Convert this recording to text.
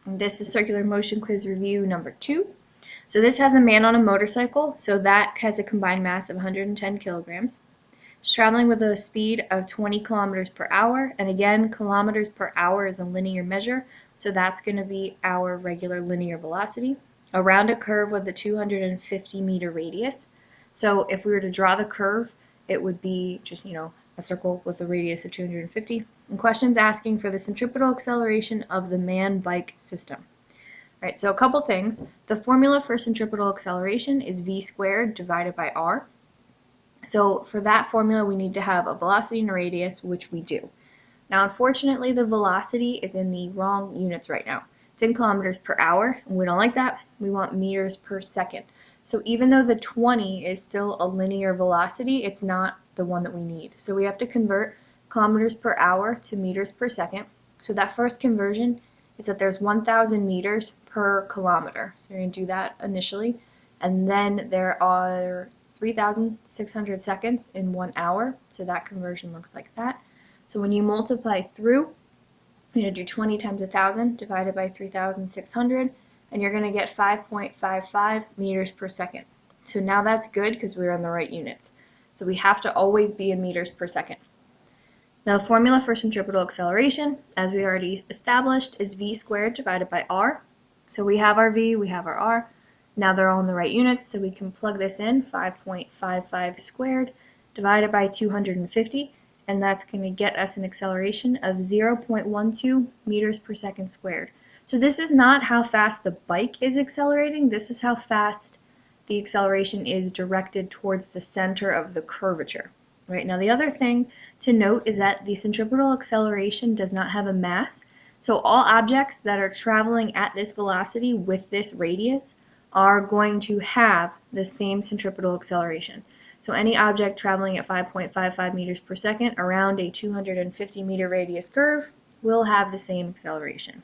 And this is circular motion quiz review number 2. So this has a man on a motorcycle, so that has a combined mass of 110 kilograms. It's traveling with a speed of 20 kilometers per hour, and again, kilometers per hour is a linear measure, so that's going to be our regular linear velocity, around a curve with a 250-meter radius. So if we were to draw the curve, it would be just, a circle with a radius of 250. And questions asking for the centripetal acceleration of the man-bike system. Right, so a couple things. The formula for centripetal acceleration is v squared divided by r. So for that formula, we need to have a velocity and a radius, which we do. Now, unfortunately, the velocity is in the wrong units right now. It's in kilometers per hour, and we don't like that. We want meters per second. So even though the 20 is still a linear velocity, it's not the one that we need. So we have to convert kilometers per hour to meters per second. So that first conversion is that there's 1,000 meters per kilometer. So you're going to do that initially. And then there are 3,600 seconds in 1 hour. So that conversion looks like that. So when you multiply through, you're going to do 20 times 1,000 divided by 3,600, and you're going to get 5.55 meters per second. So now that's good because we're in the right units. So we have to always be in meters per second. Now the formula for centripetal acceleration, as we already established, is v squared divided by r. So we have our v, we have our r. Now they're all in the right units, so we can plug this in, 5.55 squared divided by 250, and that's going to get us an acceleration of 0.12 meters per second squared. So this is not how fast the bike is accelerating, this is how fast the acceleration is directed towards the center of the curvature. Right, now the other thing to note is that the centripetal acceleration does not have a mass, so all objects that are traveling at this velocity with this radius are going to have the same centripetal acceleration. So any object traveling at 5.55 meters per second around a 250 meter radius curve will have the same acceleration.